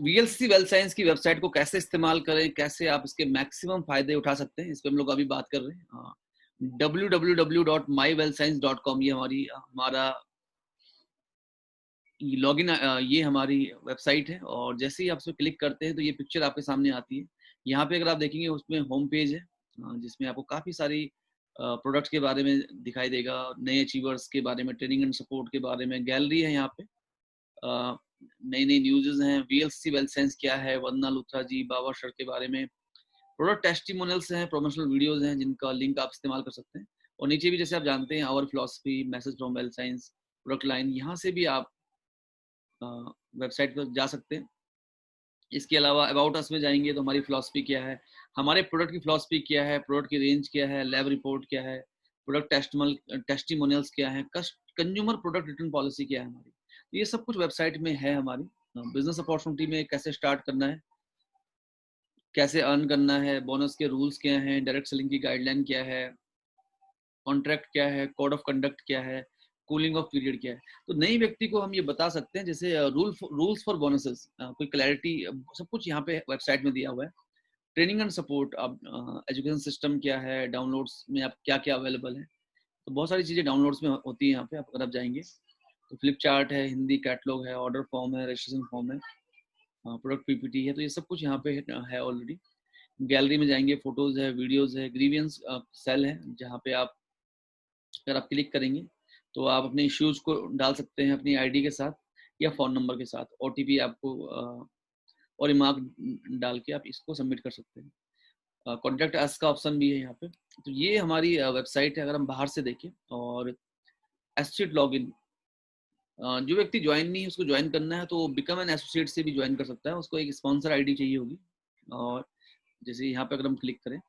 VLC wealth science की website को कैसे इस्तेमाल करें, कैसे आप इसके मैक्सिमम फायदे उठा सकते हैं, इस पे हम लोग अभी बात कर रहे हैं। www.mywealthscience.com ये हमारा लॉगिन, ये हमारी वेबसाइट है। और जैसे ही आप इस पर क्लिक करते हैं तो ये पिक्चर आपके सामने आती है। यहाँ पे अगर आप देखेंगे उसमें होम पेज है, जिसमें आपको काफ़ी सारी प्रोडक्ट्स के बारे में दिखाई देगा, नए अचीवर्स के बारे में, ट्रेनिंग एंड सपोर्ट के बारे में, गैलरी है यहाँ पे, नई नई न्यूज़ हैं, वीएलसी वेल्थ साइंस क्या है, वंदना लुथरा जी, बाबा सर के बारे में, प्रोडक्ट टेस्टिमोनियल्स हैं, प्रमोशनल वीडियोस हैं जिनका लिंक आप इस्तेमाल कर सकते हैं। और नीचे भी जैसे आप जानते हैं our philosophy, message from wealth science, product line, यहाँ से भी आप वेबसाइट पर जा सकते हैं। इसके अलावा अबाउट अस में जाएंगे तो हमारी फिलॉसफी क्या है, हमारे प्रोडक्ट की फिलॉसफी क्या है, प्रोडक्ट की रेंज क्या है, लैब रिपोर्ट क्या है, प्रोडक्ट टेस्टिमोनियल्स क्या है, कंज्यूमर प्रोडक्ट रिटर्न पॉलिसी क्या है हमारी, तो ये सब कुछ वेबसाइट में है हमारी। बिजनेस अपॉर्चुनिटी में कैसे स्टार्ट करना है, कैसे अर्न करना है, बोनस के रूल्स क्या हैं, डायरेक्ट सेलिंग की गाइडलाइन क्या है, कॉन्ट्रैक्ट क्या है, कोड ऑफ कंडक्ट क्या है, कूलिंग ऑफ पीरियड क्या है। तो नई व्यक्ति को हम ये बता सकते हैं, जैसे रूल्स फॉर बोनसेस, कोई क्लैरिटी, सब कुछ यहाँ पे वेबसाइट में दिया हुआ है। ट्रेनिंग एंड सपोर्ट, अब एजुकेशन सिस्टम क्या है, डाउनलोड्स में आप क्या क्या अवेलेबल है, तो बहुत सारी चीज़ें डाउनलोड्स में होती है यहाँ पे। अगर आप जाएंगे तो फ्लिप चार्ट है, हिंदी कैटलॉग है, ऑर्डर फॉर्म है, रजिस्ट्रेशन फॉर्म है, प्रोडक्ट पीपीटी है, तो ये सब कुछ यहाँ पे है ऑलरेडी। गैलरी में जाएंगे, फोटोज है, वीडियोज है, ग्रीवियंस सेल है, जहाँ पे आप अगर आप क्लिक करेंगे तो आप अपने इश्यूज को डाल सकते हैं अपनी आईडी के साथ या फ़ोन नंबर के साथ, ओटीपी आपको और रिमार्क डाल के आप इसको सबमिट कर सकते हैं। कॉन्टैक्ट अस का ऑप्शन भी है यहाँ पे। तो ये हमारी वेबसाइट है। अगर हम बाहर से देखें, और एसोसिएट लॉगिन, जो व्यक्ति ज्वाइन नहीं है उसको ज्वाइन करना है तो बिकम एन एसोसिएट से भी ज्वाइन कर सकता है। उसको एक स्पॉन्सर आईडी चाहिए होगी, और जैसे यहाँ पे अगर हम क्लिक करें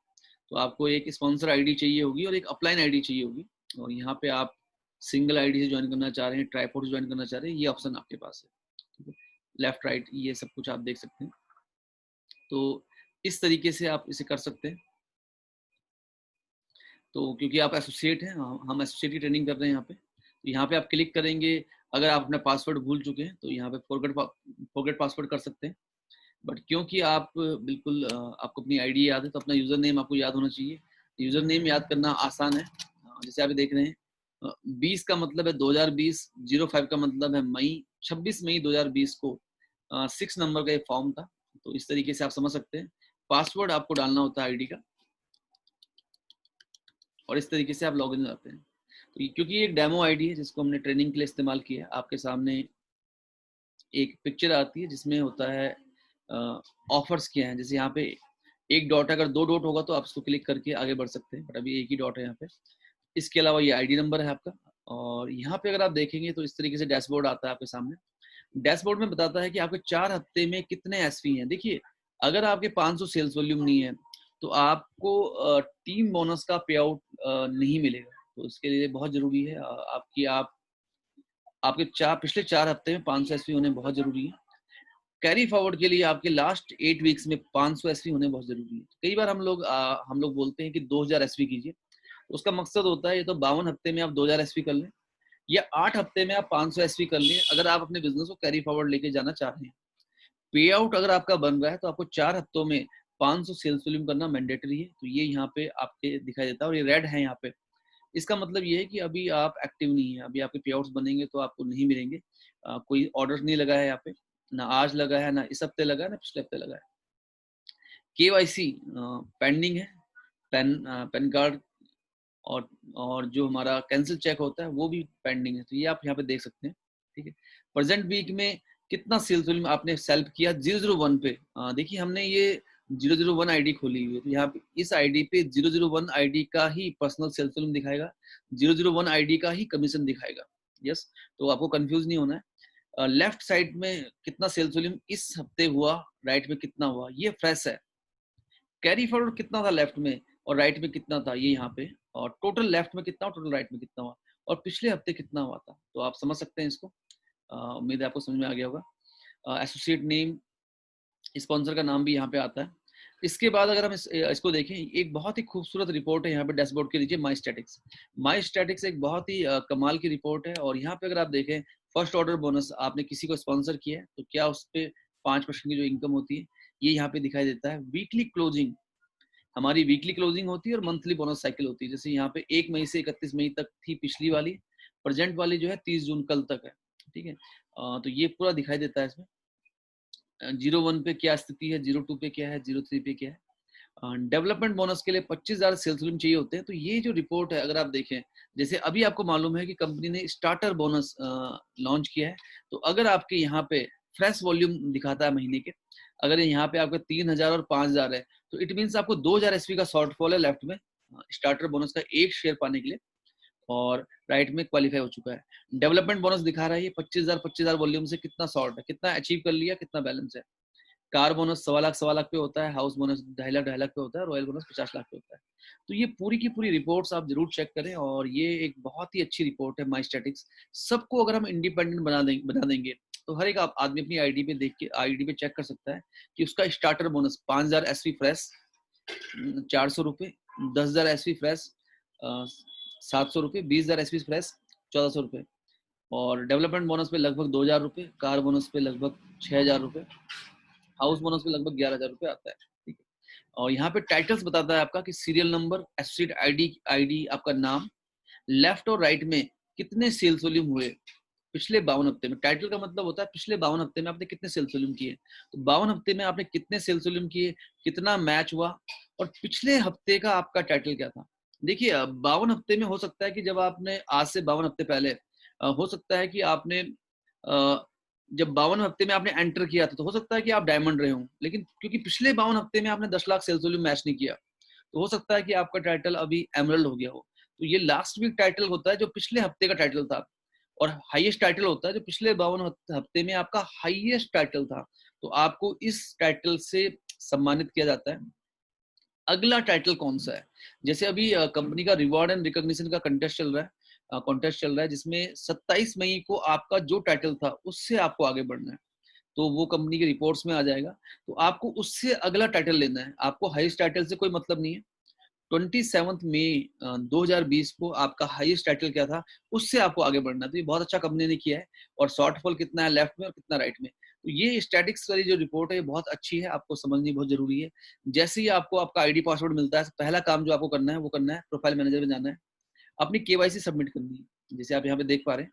तो आपको एक स्पॉन्सर आईडी चाहिए होगी और एक अपलाइन आईडी चाहिए होगी। और यहाँ पे आप सिंगल आईडी से ज्वाइन करना चाह रहे हैं, ट्राइपॉड से ज्वाइन करना चाह रहे हैं, ये ऑप्शन आपके पास है। लेफ्ट राइट ये सब कुछ आप देख सकते हैं। तो इस तरीके से आप इसे कर सकते हैं। तो क्योंकि आप एसोसिएट हैं, हम एसोसिएट की ट्रेनिंग कर रहे हैं यहाँ पे, तो यहाँ पे आप क्लिक करेंगे। अगर आप अपना पासवर्ड भूल चुके हैं तो यहाँ पे फॉरगेट पासवर्ड कर सकते हैं। बट क्योंकि आप बिल्कुल आपको अपनी आईडी याद है तो अपना यूजर नेम आपको याद होना चाहिए। यूजर नेम याद करना आसान है। जैसे आप देख रहे हैं 20 का मतलब है 2020, 05 का मतलब है मई, 26 मई 2020 को 6 नंबर का एक फॉर्म था। तो इस तरीके से आप समझ सकते हैं। पासवर्ड आपको डालना होता है आईडी का, और इस तरीके से आप लॉग इन जाते हैं। तो क्योंकि ये एक डेमो आईडी है जिसको हमने ट्रेनिंग के लिए इस्तेमाल किया है, आपके सामने एक पिक्चर आती है जिसमें होता है ऑफर्स क्या हैं। जैसे यहाँ पे एक डॉट, अगर 2 डॉट होगा तो आप इसको क्लिक करके आगे बढ़ सकते हैं, बट अभी एक ही डॉट है यहाँ पे। इसके अलावा ये आईडी नंबर है आपका। और यहाँ पे अगर आप देखेंगे तो इस तरीके से डैशबोर्ड आता है आपके सामने। डैशबोर्ड में बताता है कि आपके 4 हफ्ते में कितने एसवी हैं। देखिए, अगर आपके 500 सेल्स वॉल्यूम नहीं है तो आपको टीम बोनस का पे आउट नहीं मिलेगा। तो इसके लिए बहुत जरूरी है आपके पिछले 4 हफ्ते में 500 एसवी होने बहुत जरूरी है। कैरी फॉरवर्ड के लिए आपके लास्ट 8 वीक्स में 500 एसवी होने बहुत जरूरी है। कई बार हम लोग बोलते हैं कि 2000 एसवी कीजिए, तो उसका मकसद होता है ये तो 52 हफ्ते में आप 2000 एसवी कर लें, या 8 हफ्ते में आप 500 एसवी कर लें, अगर आप अपने बिजनेस को कैरी फॉरवर्ड लेके जाना चाह रहे हैं। पे आउट अगर आपका बन रहा है तो आपको 4 हफ्तों में 500 सेल्स वॉल्यूम करना मैंडेटरी है। तो ये यहाँ पे आपके दिखाई देता है, और ये रेड है यहाँ पे। इसका मतलब ये है कि अभी आप एक्टिव नहीं है, अभी आपके पे आउट्स बनेंगे तो आपको नहीं मिलेंगे। कोई ऑर्डर नहीं लगा है यहाँ पे, ना आज लगा है, ना इस हफ्ते लगा है, ना पिछले हफ्ते लगा है। केवाईसी पेंडिंग है, पैन कार्ड और जो हमारा कैंसिल चेक होता है वो भी पेंडिंग है। तो ये आप यहाँ पे देख सकते हैं। ठीक है, प्रेजेंट वीक में कितना सेल्स वॉल्यूम आपने सेल्फ किया 001 पे। देखिए, हमने ये 001 आईडी खोली हुई है, तो यहाँ पे इस आईडी पे 001 आईडी का ही पर्सनल सेल्स वॉल्यूम दिखाएगा, 001 आईडी का ही कमीशन दिखाएगा। यस, तो आपको कंफ्यूज नहीं होना है। लेफ्ट साइड में कितना सेल्स वॉल्यूम इस हफ्ते हुआ, राइट में कितना हुआ, ये फ्रेश है। कैरी फॉरवर्ड कितना था लेफ्ट में और राइट में कितना था, ये यहाँ पे, और टोटल लेफ्ट में कितना, टोटल राइट में कितना हुआ, और पिछले हफ्ते कितना हुआ था। तो आप समझ सकते हैं इसको। उम्मीद है आपको समझ में आ गया होगा। एसोसिएट नेम, स्पॉन्सर का नाम भी यहाँ पे आता है। इसके बाद अगर हम इसको देखें, एक बहुत ही खूबसूरत रिपोर्ट है यहाँ पे डैशबोर्ड के नीचे, माई स्टैटिक्स। माई स्टैटिक्स एक बहुत ही कमाल की रिपोर्ट है। और यहाँ पे अगर आप देखें, फर्स्ट ऑर्डर बोनस आपने किसी को स्पॉन्सर किया है तो क्या उस पर 5% की जो इनकम होती है ये यहाँ पे दिखाई देता है। वीकली क्लोजिंग, हमारी वीकली क्लोजिंग होती है और मंथली बोनस साइकिल होती है। जैसे यहाँ पे 1 मई से 31 मई तक थी पिछली वाली, प्रेजेंट वाली जो है 30 जून कल तक है, ठीक है। तो ये पूरा दिखाई देता है इसमें। 01 पे क्या स्थिति है, 02 पे क्या है, 03 पे क्या है। डेवलपमेंट बोनस के लिए 25,000 सेल्स वॉल्यूम चाहिए होते हैं। तो ये जो रिपोर्ट है अगर आप देखें, जैसे अभी आपको मालूम है कि कंपनी ने स्टार्टर बोनस लॉन्च किया है, तो अगर आपके यहाँ पे फ्रेश वॉल्यूम दिखाता है महीने के, अगर यहाँ पे आपका 3,000 और 5,000 है, तो इट मीन्स आपको 2,000 एसपी का शॉर्टफॉल है लेफ्ट में स्टार्टर बोनस का एक शेयर पाने के लिए, और राइट में क्वालिफाई हो चुका है। डेवलपमेंट बोनस दिखा रहा है ये 25,000 वॉल्यूम से कितना शॉर्ट है, कितना अचीव कर लिया, कितना बैलेंस है। कार बोनस 1.25 लाख पे होता है, हाउस बोनस 2.5 लाख पे होता है, रॉयल बोनस 50 लाख पे होता है। तो ये पूरी की पूरी रिपोर्ट्स आप जरूर चेक करें, और ये एक बहुत ही अच्छी रिपोर्ट है माई स्टैटिक्स। सबको अगर हम इंडिपेंडेंट बना देंगे तो हर एक आदमी अपनी आईडी पे देख के आईडी पे चेक कर सकता है कि उसका स्टार्टर बोनस 5,000 एसवी फ्रेश 400 रुपए, 10,000 एसवी फ्रेश 700 रुपए, 20,000 एसवी फ्रेश 1,400 रुपए, और डेवलपमेंट बोनस पे लगभग 2,000 रुपए, कार बोनस पे लगभग 6,000 रुपए, हाउस बोनस पे लगभग 11,000 रुपए आता है, ठीक है। और यहाँ पे टाइटल्स बताता है आपका कि सीरियल नंबर, एसोसिएट आईडी, आपका नाम, लेफ्ट और राइट में कितने सेल्स वॉल्यूम हुए पिछले 52 हफ्ते में। टाइटल का मतलब होता है पिछले 52 हफ्ते में आपने कितने सेल्स वॉल्यूम किए, तो 52 हफ्ते में आपने कितने सेल्स वॉल्यूम किए, कितना मैच हुआ, और पिछले हफ्ते का आपका टाइटल क्या था। देखिए 52 हफ्ते में हो सकता है कि जब आपने आज से 52 हफ्ते पहले हो सकता है कि आपने जब 52 हफ्ते में आपने एंटर किया था तो हो सकता है कि आप डायमंड रहे हों, लेकिन क्योंकि पिछले 52 हफ्ते में आपने 10 लाख सेल्स वॉल्यूम मैच नहीं किया, तो हो सकता है कि आपका टाइटल अभी एमरल्ड हो गया हो। तो ये लास्ट वीक टाइटल होता है जो पिछले हफ्ते का टाइटल था, और हाईएस्ट टाइटल होता है जो पिछले 52 हफ्ते में आपका हाईएस्ट टाइटल था, तो आपको इस टाइटल से सम्मानित किया जाता है। अगला टाइटल कौन सा है, जैसे अभी कंपनी का रिवॉर्ड एंड रिकॉग्निशन का कंटेस्ट चल रहा है, जिसमें 27 मई को आपका जो टाइटल था उससे आपको आगे बढ़ना है, तो वो कंपनी के रिपोर्ट्स में आ जाएगा। तो आपको उससे अगला टाइटल लेना है, आपको हाईएस्ट टाइटल से कोई मतलब नहीं है। 27 मई 2020 को आपका हाईएस्ट टाइटल क्या था, उससे आपको आगे बढ़ना है। तो ये बहुत अच्छा कंपनी ने किया है, और शॉर्टफॉल कितना है लेफ्ट में और कितना राइट में। तो ये स्टैटिक्स वाली जो रिपोर्ट है ये बहुत अच्छी है, आपको समझनी बहुत जरूरी है। जैसे ही आपको आपका आईडी पासवर्ड मिलता है, पहला काम जो आपको करना है वो करना है प्रोफाइल मैनेजर में जाना है, अपनी केवाईसी सबमिट करनी है। जैसे आप यहाँ पे देख पा रहे हैं,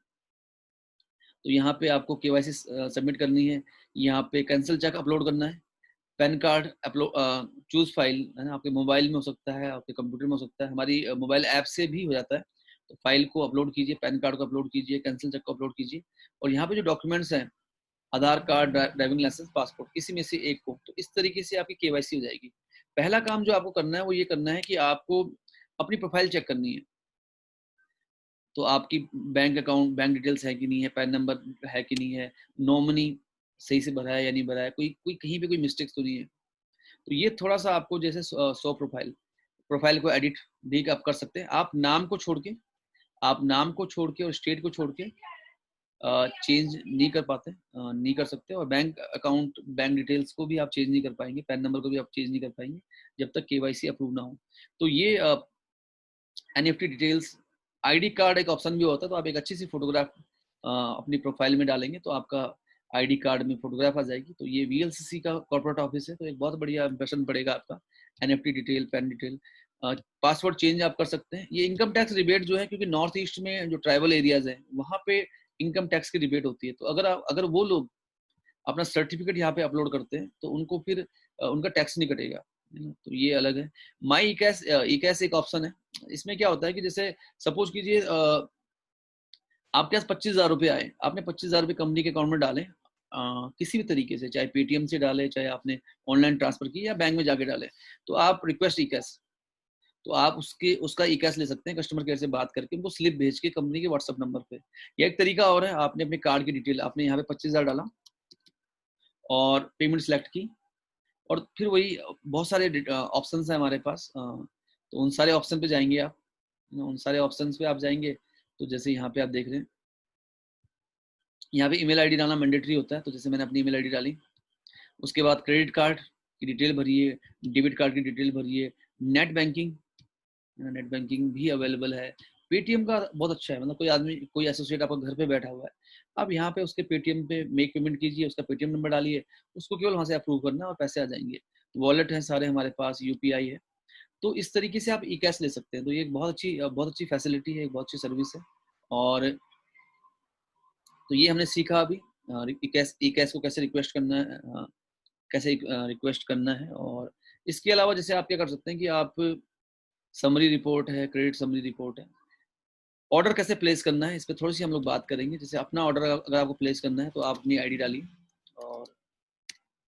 तो यहाँ पे आपको केवाईसी सबमिट करनी है, यहाँ पे कैंसिल चेक अपलोड करना है, pan card upload, choose file है ना, आपके मोबाइल में हो सकता है, आपके कंप्यूटर में हो सकता है, हमारी मोबाइल ऐप से भी हो जाता है। तो फाइल को अपलोड कीजिए, पैन कार्ड को अपलोड कीजिए, कैंसिल चेक को अपलोड कीजिए, और यहाँ पे जो डॉक्यूमेंट्स हैं, आधार कार्ड, ड्राइविंग लाइसेंस, पासपोर्ट, किसी में से एक को, तो इस तरीके से आपकी केवाईसी हो जाएगी। पहला काम जो आपको करना है वो ये करना है कि आपको अपनी प्रोफाइल चेक करनी है। तो आपकी बैंक अकाउंट, बैंक डिटेल्स है कि नहीं है, पैन नंबर है कि नहीं है, नॉमिनी सही से भरा है या नहीं भरा है, कोई कहीं पे कोई मिस्टेक्स तो नहीं है। तो ये थोड़ा सा आपको जैसे 100 प्रोफाइल को एडिट भी आप कर सकते हैं। आप नाम को छोड़ के, और स्टेट को छोड़ के चेंज नहीं कर पाते, नहीं कर सकते, और बैंक अकाउंट, बैंक डिटेल्स को भी आप चेंज नहीं कर पाएंगे, पैन नंबर को भी आप चेंज नहीं कर पाएंगे जब तक केवाईसी अप्रूव ना हो। तो ये एनएफटी डिटेल्स, आईडी कार्ड एक ऑप्शन भी होता है, तो आप एक अच्छी सी फोटोग्राफ अपनी प्रोफाइल में डालेंगे तो आपका आईडी कार्ड में फोटोग्राफ आ जाएगी। तो ये वीएलसीसी का कॉर्पोरेट ऑफिस है, तो एक बहुत बढ़िया इंप्रेशन पड़ेगा आपका। NFT detail, pan detail, password change आप कर सकते हैं। ये इनकम टैक्स रिबेट जो है, क्योंकि नॉर्थ ईस्ट में जो ट्राइबल एरियाज है वहाँ पे इनकम टैक्स की रिबेट होती है, तो अगर वो लोग अपना सर्टिफिकेट यहाँ पे अपलोड करते हैं तो उनको फिर उनका टैक्स नहीं कटेगा, तो ये अलग है। माई ई कैश एक ऑप्शन है। इसमें क्या होता है कि जैसे सपोज कीजिए आपके पास 25,000 रुपये आए, आपने 25,000 रुपये कंपनी के अकाउंट में डाले, किसी भी तरीके से, चाहे पेटीएम से डाले, चाहे आपने ऑनलाइन ट्रांसफर की या बैंक में जाके डाले, तो आप रिक्वेस्ट ई कैश, तो आप उसका ई कैश ले सकते हैं कस्टमर केयर से बात करके, उनको स्लिप भेज के कंपनी के व्हाट्सएप नंबर पे। या एक तरीका और है, आपने अपने कार्ड की डिटेल, आपने यहाँ पे 25,000 डाला और पेमेंट सेलेक्ट की, और फिर वही बहुत सारे ऑप्शन है हमारे पास, तो उन सारे ऑप्शन पे जाएंगे आप, उन सारे ऑप्शन पे आप जाएंगे, तो जैसे यहाँ पे आप देख रहे हैं, यहाँ पे ईमेल आईडी डालना मैंडेटरी होता है, तो जैसे मैंने अपनी ईमेल आईडी डाली, उसके बाद क्रेडिट कार्ड की डिटेल भरिए, डेबिट कार्ड की डिटेल भरिए, नेट बैंकिंग भी अवेलेबल है। पेटीएम का बहुत अच्छा है, मतलब कोई आदमी, कोई एसोसिएट आपका घर पे बैठा हुआ है, आप यहाँ पे उसके पेटीएम पे मेक पेमेंट कीजिए, उसका पेटीएम नंबर डालिए, उसको केवल वहाँ से अप्रूव करना है और पैसे आ जाएंगे। वॉलेट है सारे हमारे पास, यूपीआई है। तो इस तरीके से आप ई कैश ले सकते हैं। तो ये एक बहुत अच्छी फैसिलिटी है, एक बहुत अच्छी सर्विस है। और तो ये हमने सीखा अभी ई कैश को कैसे रिक्वेस्ट करना है, कैसे रिक्वेस्ट करना है। और इसके अलावा जैसे आप क्या कर सकते हैं कि आप समरी रिपोर्ट है, क्रेडिट समरी रिपोर्ट है, ऑर्डर कैसे प्लेस करना है इस पर थोड़ी सी हम लोग बात करेंगे। जैसे अपना ऑर्डर अगर आपको प्लेस करना है तो आप अपनी आईडी डालिए और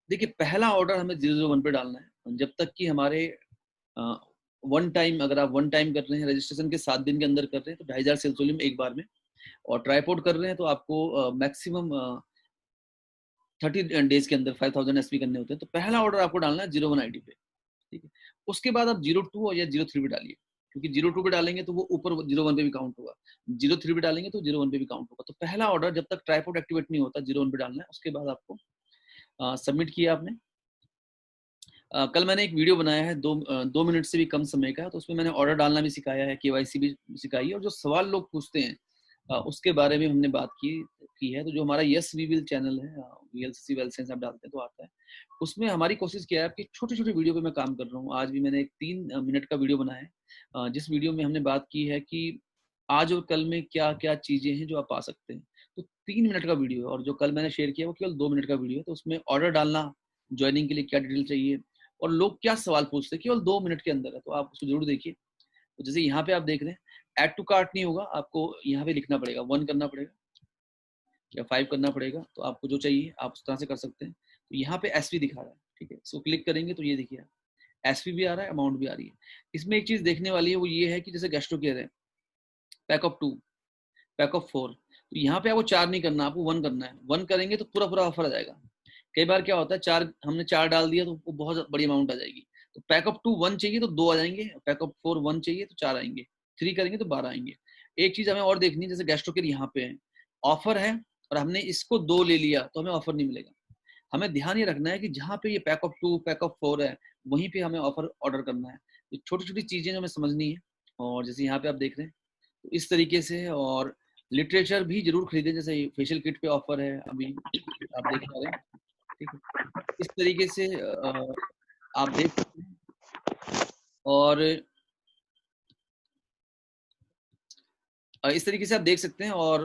देखिए पहला ऑर्डर हमें 001 पे डालना है। जब तक कि हमारे वन टाइम, अगर आप वन टाइम कर रहे हैं, रजिस्ट्रेशन के 7 दिन के अंदर कर रहे हैं तो 2500 सेल्स वॉल्यूम एक बार में, और ट्राईपोर्ट कर रहे हैं तो आपको मैक्सिमम 30 डेज के अंदर 5000 एसपी करने होते हैं। तो पहला ऑर्डर आपको डालना है 01 आईडी पे, ठीक है। उसके बाद आप 02 और या 03 पे डालिए, क्योंकि 02 पे डालेंगे तो वो ऊपर 01 पे भी काउंट होगा, 03 पे डालेंगे तो 01 पे भी काउंट होगा। तो पहला ऑर्डर जब तक ट्राईपोर्ट एक्टिवेट नहीं होता 01 पे डालना है। उसके बाद आपको सबमिट किया आपने। कल मैंने एक वीडियो बनाया है 2 मिनट से भी कम समय का, तो उसमें मैंने ऑर्डर डालना भी सिखाया है, केवाईसी भी सिखाई है, और जो सवाल लोग पूछते हैं उसके बारे में हमने बात की है। तो जो हमारा यस वी विल चैनल है, वीएलसीसी वेल सेंस आप डालते हैं तो आता है, उसमें हमारी कोशिश क्या है कि छोटे छोटे वीडियो पे मैं काम कर रहा हूँ। आज भी मैंने एक 3 मिनट का वीडियो बनाया है, जिस वीडियो में हमने बात की है कि आज और कल में क्या क्या चीजें हैं जो आप पा सकते हैं। तो 3 मिनट का वीडियो है, और जो कल मैंने शेयर किया वो केवल 2 मिनट का वीडियो है। तो उसमें ऑर्डर डालना, ज्वाइनिंग के लिए क्या डिटेल चाहिए और लोग क्या सवाल पूछते हैं, केवल 2 मिनट के अंदर है। तो आप उसको जरूर देखिए। तो जैसे यहाँ पे आप देख रहे हैं ऐड टू कार्ट नहीं होगा, आपको यहाँ पे लिखना पड़ेगा, 1 करना पड़ेगा या 5 करना पड़ेगा। तो आपको जो चाहिए आप उस तरह से कर सकते हैं। तो यहाँ पे एसवी दिखा रहा है, ठीक है। इसको क्लिक करेंगे तो ये देखिए एसवी भी आ रहा है, अमाउंट भी आ रही है। इसमें एक चीज देखने वाली है, वो ये है कि जैसे गेस्टो केयर है, पैक ऑफ 2, पैक ऑफ 4, तो यहाँ पे आपको 4 नहीं करना, आपको 1 करना है। 1 करेंगे तो पूरा पूरा ऑफर आ जाएगा। कई बार क्या होता है, 4 हमने 4 डाल दिया तो वो बहुत बड़ी अमाउंट आ जाएगी। तो पैक ऑफ 2 1 चाहिए तो 2 आ जाएंगे, पैक ऑफ 4 1 चाहिए तो 4 आएंगे, 3 करेंगे तो 12 आएंगे। एक चीज हमें और देखनी है, जैसे गेस्टो केयर यहाँ पे है, ऑफर है और हमने इसको 2 ले लिया तो हमें ऑफर नहीं मिलेगा। हमें ध्यान ये रखना है कि जहाँ पे ये पैक ऑफ 2 पैक ऑफ 4 है वहीं पे हमें ऑफर ऑर्डर करना है। तो छोटी छोटी चीजें हमें समझनी है। और जैसे यहाँ पे आप देख रहे हैं तो इस तरीके से है। और लिटरेचर भी जरूर खरीदें, जैसे फेशियल किट पे ऑफर है अभी आप देख पा रहे हैं, ठीक है। इस तरीके से आप देख सकते हैं। और इस तरीके से आप देख सकते हैं। और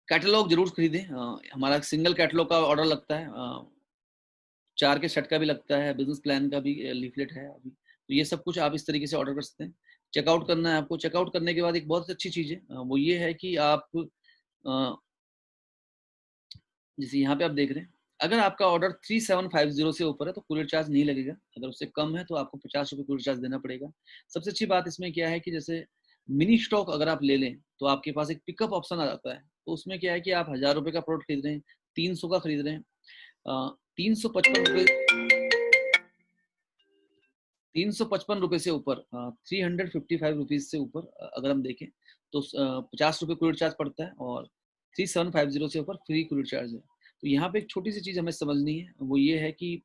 कैटलॉग जरूर खरीदें। हमारा सिंगल कैटलॉग का ऑर्डर लगता है, 4 के सेट का भी लगता है, बिजनेस प्लान का भी लीफलेट है अभी। तो ये सब कुछ आप इस तरीके से ऑर्डर कर सकते हैं। चेकआउट करना है आपको। चेकआउट करने के बाद एक बहुत अच्छी चीज है, वो ये है कि आप जैसे यहाँ पे आप देख रहे हैं, अगर आपका ऑर्डर 3750 से ऊपर है तो कुरियर चार्ज नहीं लगेगा। अगर उससे कम है तो आपको 50 रुपये कुरियर चार्ज देना पड़ेगा। सबसे अच्छी बात इसमें क्या है कि जैसे मिनी स्टॉक अगर आप ले लें तो आपके पास एक पिकअप ऑप्शन आ जाता है। तो उसमें क्या है कि आप 1000 रुपये का प्रोडक्ट खरीद रहे हैं, 300 का खरीद रहे हैं, 355 रुपये से ऊपर, 355 रुपीज से ऊपर अगर हम देखें तो 50 रुपये कुरियर चार्ज पड़ता है, और 3750 से ऊपर फ्री कुरियर चार्ज है। तो यहाँ पे एक छोटी सी चीज हमें समझनी है, वो ये है कि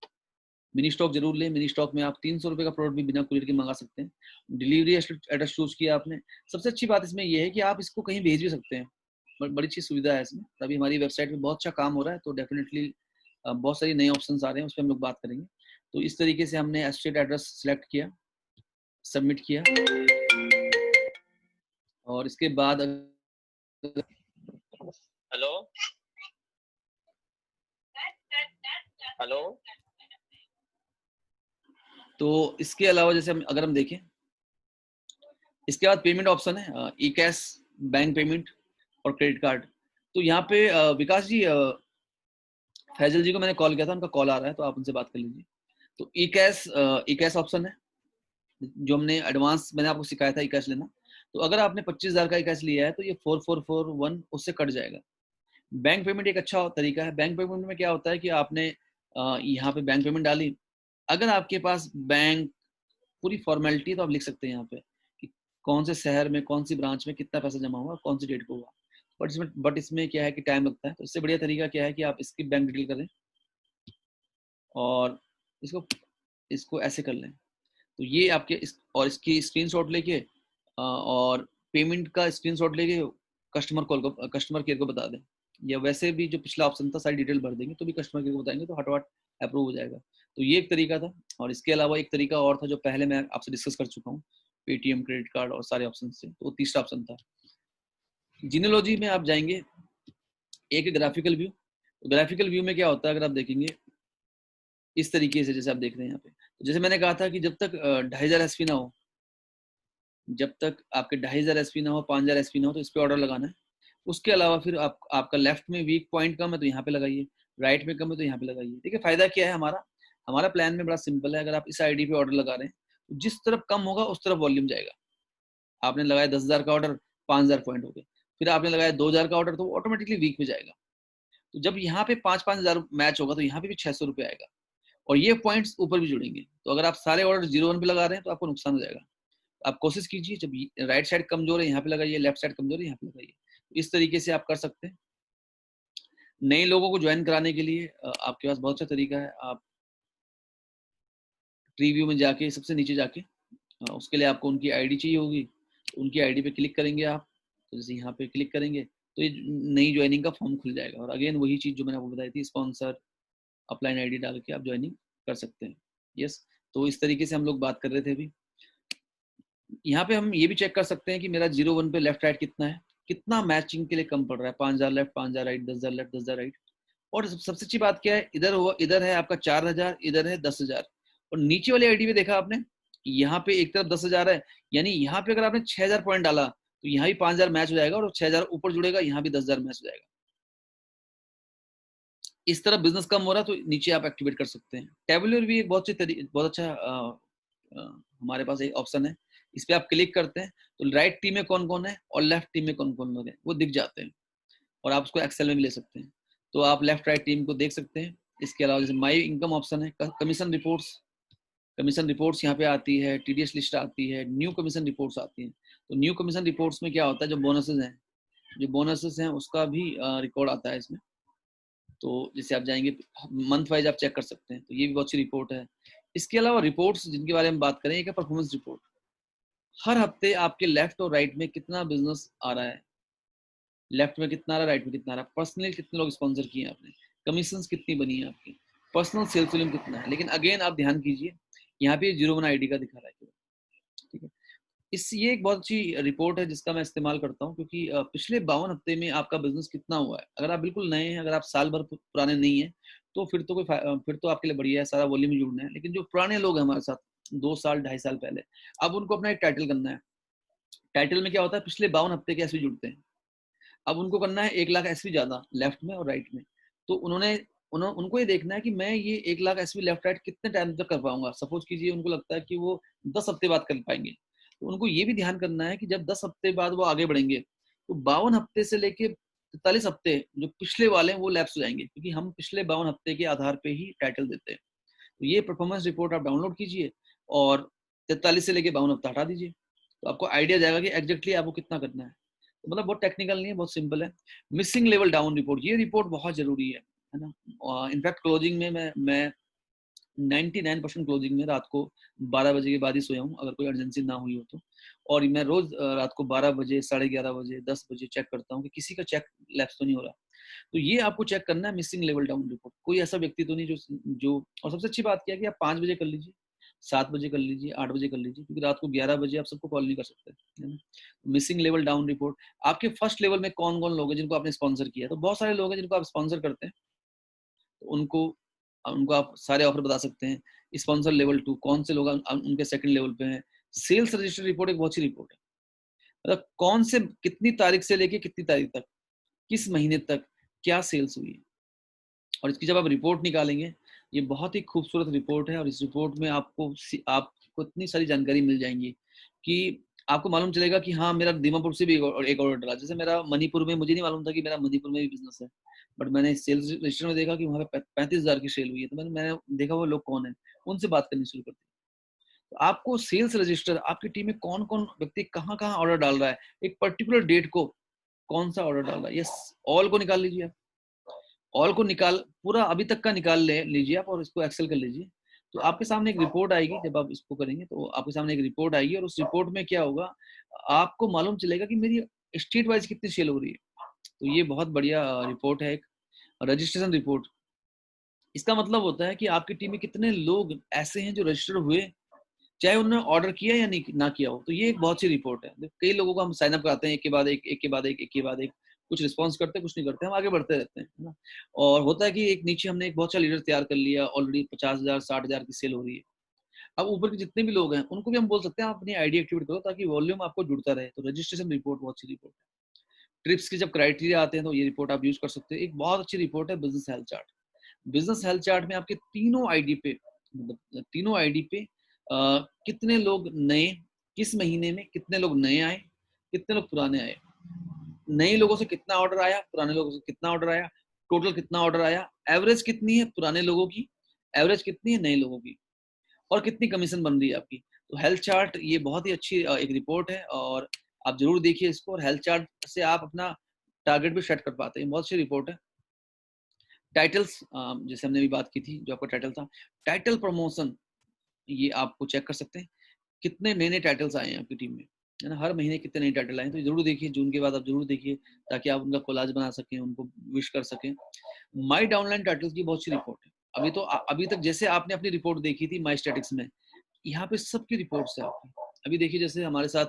मिनी स्टॉक जरूर लें। मिनी स्टॉक में आप 300 रुपये का प्रोडक्ट भी बिना कुरियर के मंगा सकते हैं। डिलीवरी एड्रेस चूज किया आपने। सबसे अच्छी बात इसमें यह है कि आप इसको कहीं भेज भी सकते हैं, बड़ी अच्छी सुविधा है इसमें। अभी हमारी वेबसाइट में बहुत अच्छा काम हो रहा है, तो डेफिनेटली बहुत सारी नए ऑप्शन आ रहे हैं, उस पर हम लोग बात करेंगे। तो इस तरीके से हमने एस्टेट एड्रेस सेलेक्ट किया, सबमिट किया, और इसके बाद हेलो हेलो तो इसके अलावा जैसे हम अगर हम देखें, इसके बाद पेमेंट ऑप्शन है, ई कैश, बैंक पेमेंट और क्रेडिट कार्ड। तो यहाँ पे विकास जी, फैजल जी को मैंने कॉल किया था, उनका कॉल आ रहा है तो आप उनसे बात कर लीजिए। तो ई कैश ऑप्शन है, जो हमने एडवांस मैंने आपको सिखाया था ई कैश लेना। तो अगर आपने 25,000 का ई कैश लिया है तो ये 4441 उससे कट जाएगा। बैंक पेमेंट एक अच्छा तरीका है। बैंक पेमेंट में क्या होता है कि आपने यहाँ पे बैंक पेमेंट डाली, अगर आपके पास बैंक पूरी फॉर्मेलिटी तो आप लिख सकते हैं यहाँ पे कि कौन से शहर में, कौन सी ब्रांच में कितना पैसा जमा हुआ, कौन सी डेट को हुआ। बट इसमें क्या है कि टाइम लगता है। तो इससे बढ़िया तरीका क्या है कि आप इसकी बैंक डिटेल करें और इसको इसको ऐसे कर लें। तो ये आपके और इसकी स्क्रीनशॉट लेके और पेमेंट का स्क्रीनशॉट लेके कस्टमर केयर को बता दें, या वैसे भी जो पिछला ऑप्शन था सारी डिटेल भर देंगे तो भी कस्टमर केयर को बताएंगे तो हटवाट अप्रूव हो जाएगा। तो ये एक तरीका था। और इसके अलावा एक तरीका और था जो पहले मैं आपसे डिस्कस कर चुका हूँ, पेटीएम, क्रेडिट कार्ड और सारे ऑप्शन से, तो तीसरा ऑप्शन था। जीनियोलॉजी में आप जाएंगे, एक ग्राफिकल व्यू। ग्राफिकल व्यू में क्या होता है अगर आप देखेंगे इस तरीके से, जैसे आप देख रहे हैं यहाँ पे, तो जैसे मैंने कहा था कि जब तक 2500 एसपी ना हो, जब तक आपके 2500 एसपी ना हो, 5000 एसपी ना हो, तो इस पे ऑर्डर लगाना है। उसके अलावा फिर आपका लेफ्ट में वीक पॉइंट कम है तो यहाँ पे लगाइए, राइट में कम है तो यहाँ पे लगाइए। ठीक है, फायदा क्या है हमारा प्लान में बड़ा सिंपल है। अगर आप इस आईडी पे ऑर्डर लगा रहे हैं तो जिस तरफ कम होगा उस तरफ वॉल्यूम जाएगा। आपने लगाया 10,000 का ऑर्डर, 5,000 पॉइंट हो गए। फिर आपने लगाया 2,000 का ऑर्डर, तो ऑटोमेटिकली वीक में जाएगा। तो जब यहाँ पे 5,000 मैच होगा तो यहाँ पे भी 600 रुपये आएगा, और ये पॉइंट्स ऊपर भी जुड़ेंगे। तो अगर आप सारे ऑर्डर 0-1 पे लगा रहे हैं तो आपको नुकसान हो जाएगा। आप कोशिश कीजिए जब राइट साइड कमजोर है यहाँ पे लगाइए, लेफ्ट साइड कमजोर है यहाँ पे लगाइए। तो इस तरीके से आप कर सकते हैं। नए लोगों को ज्वाइन कराने के लिए आपके पास बहुत सा तरीका है। आप प्रीव्यू में जाके सबसे नीचे जाके उसके लिए आपको उनकी आईडी चाहिए होगी, तो उनकी आईडी पे क्लिक करेंगे आप। तो जैसे यहाँ पे क्लिक करेंगे तो ये नई ज्वाइनिंग का फॉर्म खुल जाएगा। और अगेन वही चीज जो मैंने आपको बताई थी, स्पॉन्सर अपलाइन आईडी डाल के आप ज्वाइनिंग कर सकते हैं। यस, तो इस तरीके से हम लोग बात कर रहे थे अभी। यहाँ पे हम ये भी चेक कर सकते हैं कि मेरा 0-1 पे लेफ्ट राइट कितना है, कितना मैचिंग के लिए कम पड़ रहा है। 5,000 लेफ्ट, 5,000 राइट, 10,000 लेफ्ट, 10,000 राइट। और सबसे अच्छी बात क्या है, इधर है आपका 4,000, इधर है 10,000। और नीचे वाली आईडी में देखा आपने, यहाँ पे एक तरफ 10,000 है, यानी यहाँ पे अगर आपने 6,000 पॉइंट डाला तो यहाँ भी 5,000 मैच हो जाएगा, और 6,000 ऊपर जुड़ेगा, यहाँ भी 10,000 मैच हो जाएगा। इस तरह बिजनेस कम हो रहा है तो नीचे आप एक्टिवेट कर सकते हैं। टेबुलर भी एक बहुत अच्छा हमारे पास एक ऑप्शन है। इस पे आप क्लिक करते हैं तो राइट टीम में कौन कौन है और लेफ्ट टीम में कौन कौन लोग हैं वो दिख जाते हैं, और आप उसको एक्सेल में भी ले सकते हैं। तो आप लेफ्ट राइट टीम को देख सकते हैं। इसके अलावा जैसे माई इनकम ऑप्शन है, कमीशन रिपोर्ट्स यहाँ पे आती है, टीडीएस लिस्ट आती है, न्यू कमीशन रिपोर्ट्स आती हैं। तो न्यू कमीशन रिपोर्ट्स में क्या होता है, जो बोनसेस हैं उसका भी रिकॉर्ड आता है इसमें। तो जैसे आप जाएंगे मंथ वाइज आप चेक कर सकते हैं, तो ये भी बहुत अच्छी रिपोर्ट है। इसके अलावा रिपोर्ट्स जिनके बारे में बात करें, एक है परफॉर्मेंस रिपोर्ट। हर हफ्ते आपके लेफ्ट और राइट में कितना बिजनेस आ रहा है, लेफ्ट में कितना आ रहा है, राइट में कितना आ रहा है, पर्सनली कितने लोग स्पॉन्सर किए आपने, कमीशंस कितनी बनी है आपकी, पर्सनल सेल्स वॉल्यूम कितना है। लेकिन अगेन आप ध्यान कीजिए, यहाँ पे 0-1 आईडी का दिखा रहा है केवल। ठीक है, ये एक बहुत अच्छी रिपोर्ट है जिसका मैं इस्तेमाल करता हूँ, क्योंकि पिछले 52 हफ्ते में आपका बिजनेस कितना हुआ है। अगर आप बिल्कुल नए हैं, अगर आप साल भर पुराने नहीं है, तो फिर तो फिर तो आपके लिए बढ़िया है, सारा वॉल्यूम जुड़ना है। लेकिन जो पुराने लोग हैं हमारे साथ 2 साल 2.5 साल पहले, अब उनको अपना एक टाइटल करना है। टाइटल में क्या होता है, पिछले 52 हफ्ते के एसवी जुड़ते हैं। अब उनको करना है 1 लाख एसवी ज्यादा लेफ्ट में और राइट में। तो उनको ये देखना है कि मैं ये 1 लाख एसवी लेफ्ट राइट कितने टाइम तक कर पाऊंगा। सपोज कीजिए उनको लगता है कि वो 10 हफ्ते बाद कर पाएंगे, तो उनको ये भी ध्यान करना है कि जब 10 हफ्ते बाद वो आगे बढ़ेंगे तो 52 हफ्ते से लेके 43 हफ्ते जो पिछले वाले हैं वो लैप्स हो जाएंगे, क्योंकि हम पिछले 52 हफ्ते के आधार पे ही टाइटल देते हैं। तो ये परफॉर्मेंस रिपोर्ट आप डाउनलोड कीजिए और 43 से लेके 52 हफ्ता हटा दीजिए, तो आपको आइडिया जाएगा कि एग्जैक्टली आपको कितना करना है। तो मतलब बहुत टेक्निकल नहीं है, बहुत सिंपल है। मिसिंग लेवल डाउन रिपोर्ट, ये रिपोर्ट बहुत जरूरी है ना। इनफैक्ट क्लोजिंग में मैं 99% क्लोजिंग में रात को 12 बजे के बाद ही सोया हूँ, अगर कोई अर्जेंसी ना हुई हो तो। और मैं रोज रात को 12 बजे, 11:30 बजे, 10 बजे चेक करता हूँ कि किसी का चेक लैप्स तो नहीं हो रहा। तो ये आपको चेक करना है, मिसिंग लेवल डाउन रिपोर्ट। कोई ऐसा व्यक्ति तो नहीं जो और सबसे अच्छी बात क्या है कि आप 5 बजे कर लीजिए, 7 बजे कर लीजिए, 8 बजे कर लीजिए, क्योंकि रात को 11 बजे आप सबको कॉल नहीं कर सकते, है ना। मिसिंग लेवल डाउन रिपोर्ट, आपके फर्स्ट लेवल में कौन कौन लोग हैं जिनको आपने स्पॉन्सर किया है। तो बहुत सारे लोग हैं जिनको आप स्पॉन्सर करते हैं, तो उनको उनको आप सारे ऑफर बता सकते हैं। स्पॉन्सर लेवल 2 कौन से लोग उनके सेकंड लेवल पे हैं। सेल्स रजिस्टर रिपोर्ट एक बहुत अच्छी रिपोर्ट है, मतलब कौन से कितनी तारीख से लेके कितनी तारीख तक, किस महीने तक क्या सेल्स हुई है। और इसकी जब आप रिपोर्ट निकालेंगे, ये बहुत ही खूबसूरत रिपोर्ट है। और इस रिपोर्ट में आपको इतनी सारी जानकारी मिल जाएंगी कि आपको मालूम चलेगा कि हाँ, मेरा दीमापुर से भी एक ऑर्डर डला। जैसे मेरा मणिपुर में, मुझे नहीं मालूम था कि मेरा मणिपुर में भी बिजनेस है, बट मैंने सेल्स रजिस्टर में देखा कि वहाँ पे 35,000 की सेल हुई है। तो मैंने देखा वो लोग कौन है, उनसे बात करनी शुरू कर दी। तो आपको सेल्स रजिस्टर, आपकी टीम में कौन कौन व्यक्ति कहाँ कहाँ ऑर्डर डाल रहा है, एक पर्टिकुलर डेट को कौन सा ऑर्डर डाल रहा है, यस, ऑल को निकाल लीजिए आप। ऑल को निकाल पूरा अभी तक का निकाल लीजिए आप, और इसको एक्सेल कर लीजिए। तो आपके सामने एक रिपोर्ट आएगी, जब आप इसको करेंगे तो आपके सामने एक रिपोर्ट आएगी, और उस रिपोर्ट में क्या होगा, आपको मालूम चलेगा कि मेरी स्टेट वाइज कितनी सेल हो रही है। तो ये बहुत बढ़िया रिपोर्ट है, एक रजिस्ट्रेशन रिपोर्ट। इसका मतलब होता है कि आपकी टीम में कितने लोग ऐसे हैं जो रजिस्टर हुए, चाहे उन्होंने ऑर्डर किया या नहीं ना किया हो। तो ये एक बहुत सी रिपोर्ट है। कई लोगों को हम साइन अप कराते हैं, एक के बाद एक, एक के बाद एक, एक के बाद एक, कुछ रिस्पॉन्स करते हैं, कुछ नहीं करते, हम आगे बढ़ते रहते हैं, है ना। और होता है कि एक नीचे हमने एक बहुत अच्छा लीडर तैयार कर लिया, ऑलरेडी 50,000 60,000 की सेल हो रही है। अब ऊपर के जितने भी लोग हैं उनको भी हम बोल सकते हैं आप अपनी आईडी एक्टिवेट करो ताकि वॉल्यूम आपको जुड़ता रहे। तो रजिस्ट्रेशन रिपोर्ट बहुत अच्छी रिपोर्ट है। ट्रिप्स के जब क्राइटेरिया आते हैं तो ये रिपोर्ट आप यूज कर सकते हैं। एक बहुत अच्छी रिपोर्ट है business health chart. Business health chart में आपके तीनों आईडी पे, मतलब तीनों आईडी पे कितने लोग नए, किस महीने में कितने लोग नए आए, कितने लोग पुराने आए, नए लोगों से कितना ऑर्डर आया, पुराने लोगों से कितना ऑर्डर आया, टोटल कितना ऑर्डर आया, एवरेज कितनी है पुराने लोगों की, एवरेज कितनी है नए लोगों की, और कितनी कमीशन बन रही है आपकी। तो हेल्थ चार्ट ये बहुत ही अच्छी एक रिपोर्ट है और आप जरूर देखिए इसको। और हेल्थ चार्ट से आप अपना टारगेट भी सेट कर पाते हैं। बहुत अच्छी रिपोर्ट है। टाइटल्स, जैसे हमने भी बात की थी, जो आपका टाइटल था, टाइटल प्रमोशन, ये आपको चेक कर सकते हैं कितने नए नए टाइटल्स आए हैं आपकी टीम में, है ना। हर महीने कितने नए टाइटल आए हैं, तो जरूर देखिए। जून के बाद आप जरूर देखिए ताकि आप उनका कोलाज बना सकें, उनको विश कर सकें। माई डाउनलाइन टाइटल्स की बहुत अच्छी रिपोर्ट है। अभी तो अभी तक जैसे आपने अपनी रिपोर्ट देखी थी माई स्टैटिक्स में, यहाँ पे सबकी रिपोर्ट्स है आपकी। अभी देखिए जैसे हमारे साथ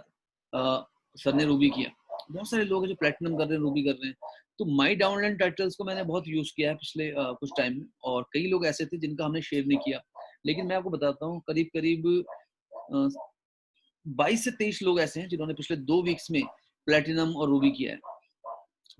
सर ने रूबी किया, बहुत सारे लोग हैं जो प्लेटिनम कर रहे हैं, रूबी कर रहे हैं। तो माई डाउनलाइन टाइटल्स को मैंने बहुत यूज किया है पिछले कुछ टाइम में, और कई लोग ऐसे थे जिनका हमने शेयर नहीं किया। लेकिन मैं आपको बताता हूँ करीब करीब 22 से 23 लोग ऐसे हैं जिन्होंने पिछले 2 वीक्स में प्लेटिनम और रूबी किया है।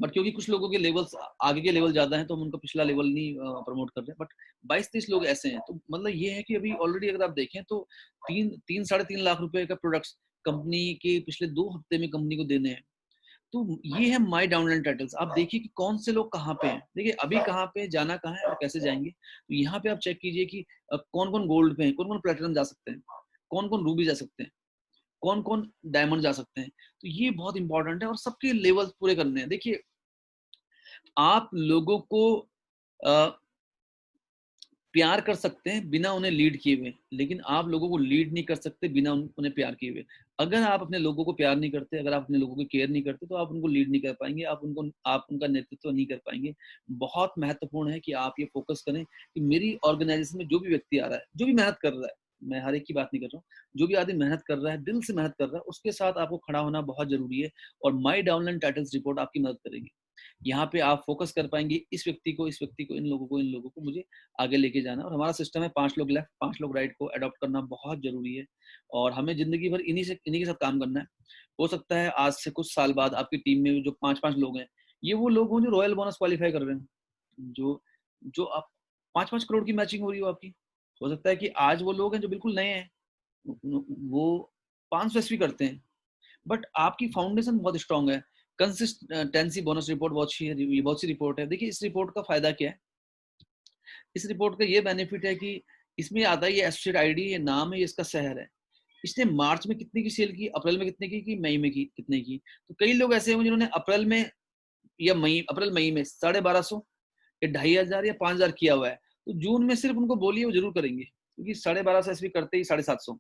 बट क्योंकि कुछ लोगों के लेवल्स, आगे के लेवल ज्यादा हैं, तो हम उनका पिछला लेवल नहीं प्रमोट कर रहे। बट 22-23 लोग ऐसे हैं। तो मतलब ये है कि अभी ऑलरेडी अगर आप देखें तो 3-3.5 लाख रुपए का प्रोडक्ट्स कंपनी के पिछले 2 हफ्ते में कंपनी को देने हैं। तो ये है माई डाउनलाइन टाइटल्स। आप देखिए कि कौन से लोग कहाँ पे हैं। देखिए अभी कहाँ पे, जाना कहाँ है और कैसे जाएंगे। तो यहाँ पे आप चेक कीजिए कि कौन कौन गोल्ड पे है, कौन कौन प्लेटिनम जा सकते हैं, कौन कौन रूबी जा सकते हैं, कौन कौन डायमंड जा सकते हैं। तो ये बहुत इंपॉर्टेंट है और सबके लेवल पूरे करने हैं। देखिए आप लोगों को प्यार कर सकते हैं बिना उन्हें लीड किए हुए, लेकिन आप लोगों को लीड नहीं कर सकते बिना उन्हें प्यार किए हुए। अगर आप अपने लोगों को प्यार नहीं करते, अगर आप अपने लोगों की केयर नहीं करते, तो आप उनको लीड नहीं कर पाएंगे, आप उनका नेतृत्व नहीं कर पाएंगे। बहुत महत्वपूर्ण है कि आप ये फोकस करें कि मेरी ऑर्गेनाइजेशन में जो भी व्यक्ति आ रहा है, जो भी मेहनत कर रहा है, मैं हर एक की बात नहीं कर रहा हूँ, जो भी आदमी मेहनत कर रहा है, दिल से मेहनत कर रहा है, उसके साथ आपको खड़ा होना बहुत जरूरी है। और माई डाउनलाइन टाइटल्स रिपोर्ट आपकी मदद करेगी। यहाँ पे आप फोकस कर पाएंगे इस व्यक्ति को, इस व्यक्ति को, इन लोगों को, इन लोगों को मुझे आगे लेके जाना। और हमारा सिस्टम है 5 लोग लेफ्ट 5 लोग राइट को अडॉप्ट करना बहुत जरूरी है। और हमें जिंदगी भर इन्हीं के साथ काम करना है। हो सकता है आज से कुछ साल बाद आपकी टीम में जो 5-5 लोग हैं, ये वो लोग हों जो रॉयल बोनस क्वालिफाई कर रहे हैं, जो जो आप 5-5 करोड़ की मैचिंग हो रही हो आपकी। हो सकता है कि आज वो लोग हैं जो बिल्कुल नए हैं, वो 500 एसपी करते हैं, बट आपकी फाउंडेशन बहुत स्ट्रांग है। कंसिस्टेंसी बोनस रिपोर्ट बहुत अच्छी है, ये बहुत सी रिपोर्ट है। देखिए इस रिपोर्ट का फायदा क्या है, इस रिपोर्ट का ये बेनिफिट है कि इसमें आता है ये एसोसिएट आईडी, ये नाम है, ये इसका शहर है। इसने मार्च में कितने की सेल की, अप्रैल में कितने की, मई में की कितने की। तो कई लोग ऐसे होंगे जिन्होंने अप्रैल में या अप्रैल मई में 1250 या 2500 या 5000 किया हुआ है। तो जून में सिर्फ उनको बोलिए, वो जरूर करेंगे, क्योंकि 1250 एसवी करते ही 750,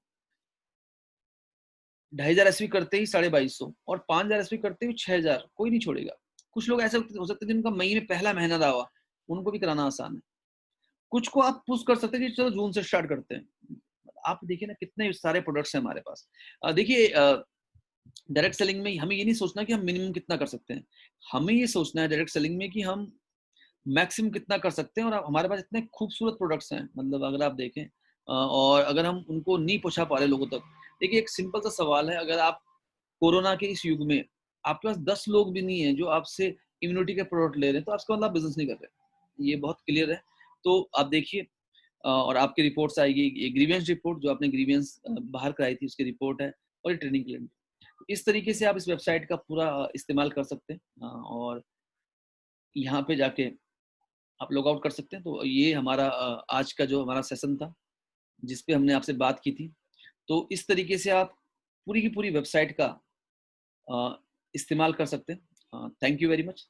2500 एसवी करते ही 2250, और 5000 एसवी करते ही 6000। कोई नहीं छोड़ेगा। कुछ लोग ऐसे हो सकते हैं जिनका मई में पहला महीना रहा हुआ, उनको भी कराना आसान है। कुछ को आप पुश कर सकते हैं कि चलो जून से स्टार्ट करते हैं। आप देखिए ना कितने सारे प्रोडक्ट्स हैं हमारे पास। देखिए डायरेक्ट सेलिंग में हमें ये नहीं सोचना कि हम मिनिमम कितना कर सकते हैं, हमें ये सोचना है डायरेक्ट सेलिंग में कि हम मैक्सिमम कितना कर सकते हैं। और हमारे पास इतने खूबसूरत प्रोडक्ट्स हैं, मतलब अगर आप देखें और अगर हम उनको नहीं पहुंचा पा रहे लोगों तक। देखिए एक सिंपल सा सवाल है, अगर आप कोरोना के इस युग में आपके पास 10 लोग भी नहीं है जो आपसे इम्यूनिटी के प्रोडक्ट ले रहे हैं, तो आपका मतलब बिजनेस नहीं कर रहे। ये बहुत क्लियर है। तो आप देखिए और आपकी रिपोर्ट्स आएगी, ये ग्रीवियंस रिपोर्ट जो आपने ग्रीवियंस बाहर कराई थी उसकी रिपोर्ट है, और ये ट्रेनिंग प्लान। इस तरीके से आप इस वेबसाइट का पूरा इस्तेमाल कर सकते हैं और यहाँ पे जाके आप लॉग आउट कर सकते हैं। तो ये हमारा आज का जो हमारा सेशन था जिस पे हमने आपसे बात की थी। तो इस तरीके से आप पूरी की पूरी वेबसाइट का इस्तेमाल कर सकते हैं। Thank you very much.